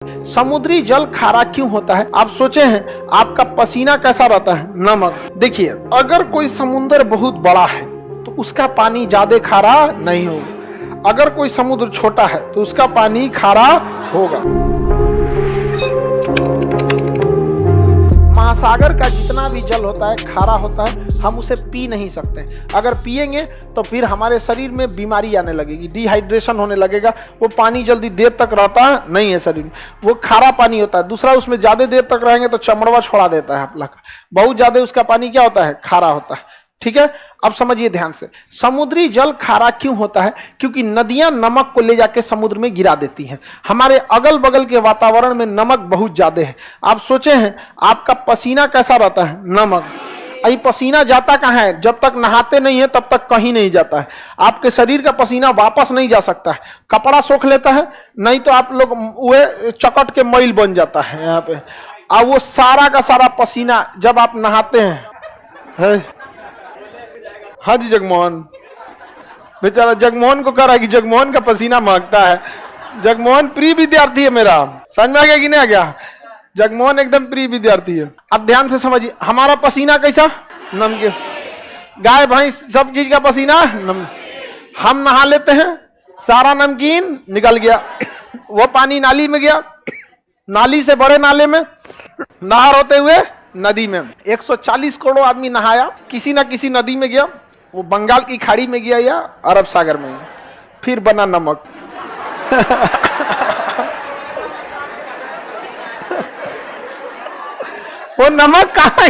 समुद्री जल खारा क्यों होता है? आप सोचे हैं आपका पसीना कैसा रहता है? नमक। देखिए, अगर कोई समुद्र बहुत बड़ा है तो उसका पानी ज्यादा खारा नहीं होगा। अगर कोई समुद्र छोटा है तो उसका पानी खारा होगा। महासागर का जितना भी जल होता है खारा होता है, हम उसे पी नहीं सकते। अगर पिएंगे तो फिर हमारे शरीर में बीमारी आने लगेगी, डिहाइड्रेशन होने लगेगा। वो पानी जल्दी देर तक रहता नहीं है शरीर में, वो खारा पानी होता है। दूसरा, उसमें ज्यादा देर तक रहेंगे तो चमड़वा छोड़ा देता है आपला का। बहुत ज्यादा उसका पानी क्या होता है? खारा होता है। ठीक है, अब समझिए ध्यान से, समुद्री जल खारा क्यों होता है? क्योंकि नदियां नमक को ले जाके समुद्र में गिरा देती हैं। हमारे अगल बगल के वातावरण में नमक बहुत ज्यादा है। आप सोचे हैं आपका पसीना कैसा रहता है? नमक। अभी पसीना जाता कहाँ है? जब तक नहाते नहीं है तब तक कहीं नहीं जाता है। आपके शरीर का पसीना वापस नहीं जा सकता है। कपड़ा सोख लेता है, नहीं तो आप लोग वो चकट के मैल बन जाता है यहाँ पे। और वो सारा का सारा पसीना जब आप नहाते हैं, हाँ जी, जगमोहन बेचारा जगमोहन को कह रहा है कि जगमोहन का पसीना महकता है। जगमोहन प्रिय विद्यार्थी है मेरा, समझ में आ गया कि नहीं आ गया? जगमोहन एकदम प्रिय विद्यार्थी है। अब ध्यान से समझिए, हमारा पसीना कैसा? नमकीन। गाय भैंस सब चीज का पसीना हम नहा लेते हैं, सारा नमकीन निकल गया, वो पानी नाली में गया, नाली से बड़े नाले में, नहर होते हुए नदी में। 140 करोड़ आदमी नहाया, किसी ना किसी नदी में गया, वो बंगाल की खाड़ी में गया या अरब सागर में गया, फिर बना नमक। वो नमक कहाँ है?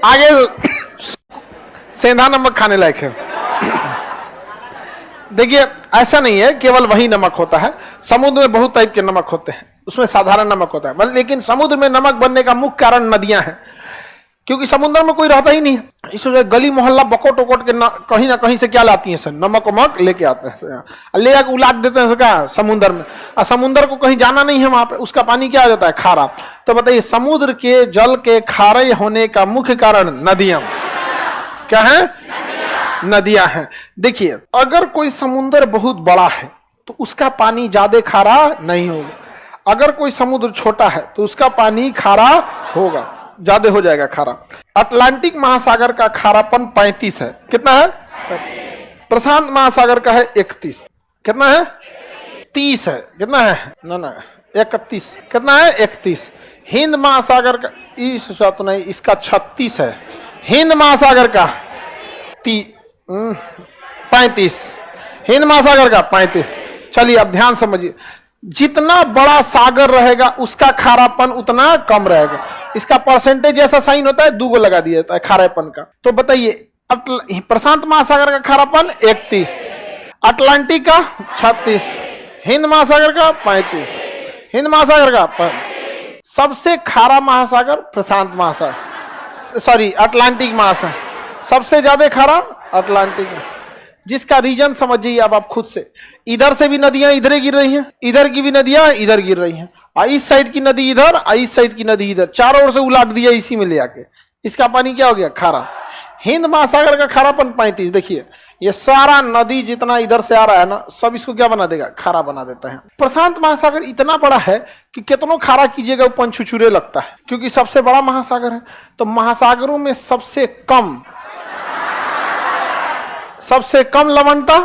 आगे सेंधा नमक खाने लायक है। देखिए, ऐसा नहीं है केवल वही नमक होता है। समुद्र में बहुत टाइप के नमक होते हैं, उसमें साधारण नमक होता है, लेकिन समुद्र में नमक बनने का मुख्य कारण नदियां हैं। क्योंकि समुद्र में कोई रहता ही नहीं है, इसलिए गली मोहल्ला बकोट वकोट के कहीं ना कहीं से क्या लाती है सर? नमक वमक लेके आते हैं, ले आके उलाट देते हैं क्या समुद्र में। और समुद्र को कहीं जाना नहीं है, वहां पे उसका पानी क्या हो जाता है? खारा। तो बताइए, समुद्र के जल के खारे होने का मुख्य कारण नदियां क्या है? नदियां हैं। देखिए, अगर कोई समुद्र बहुत बड़ा है तो उसका पानी ज्यादा खारा नहीं होगा। अगर कोई समुद्र छोटा है तो उसका पानी खारा होगा, ज्यादा हो जाएगा खारा। अटलांटिक महासागर का खारापन 35 है। कितना है? प्रशांत महासागर का है 31। कितना है? 30 है। कितना है? ना 31। कितना है? 31। हिंद महासागर का तो नहीं, इसका 36 है। हिंद महासागर का 35। हिंद महासागर का 35। चलिए अब ध्यान समझिए, जितना बड़ा सागर रहेगा उसका खारापन उतना कम रहेगा। इसका परसेंटेज ऐसा साइन होता है, 2 को लगा दिया जाता है खारेपन का। तो बताइए, प्रशांत महासागर का खारापन 31, अटलांटिक का 36, हिंद महासागर का 35। हिंद महासागर का सबसे खारा महासागर प्रशांत महासागर, सॉरी अटलांटिक महासागर। सबसे ज्यादा खारा अटलांटिक में, जिसका रीजन समझिए अब आप खुद से। इधर से भी नदियां इधर गिर रही हैं, इधर की भी नदियां इधर गिर रही हैं, इस साइड की नदी इधर, इस साइड की नदी इधर, चारों ओर से उलाट दिया इसी में ले आके। इसका पानी क्या हो गया? खारा। हिंद महासागर का खारापन 35। देखिए, ये सारा नदी जितना इधर से आ रहा है ना, सब इसको क्या बना देगा? खारा बना देता है। प्रशांत महासागर इतना बड़ा है कि कितनों खारा कीजिएगा वो पंचुचुरे लगता है, क्योंकि सबसे बड़ा महासागर है। तो महासागरों में सबसे कम लवणता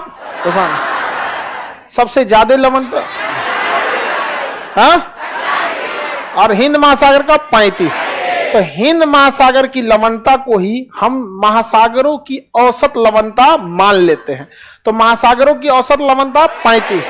प्रशांत, सबसे ज्यादा लवणता हाँ, और हिंद महासागर का 35। तो हिंद महासागर की लवणता को ही हम महासागरों की औसत लवणता मान लेते हैं। तो महासागरों की औसत लवणता 35।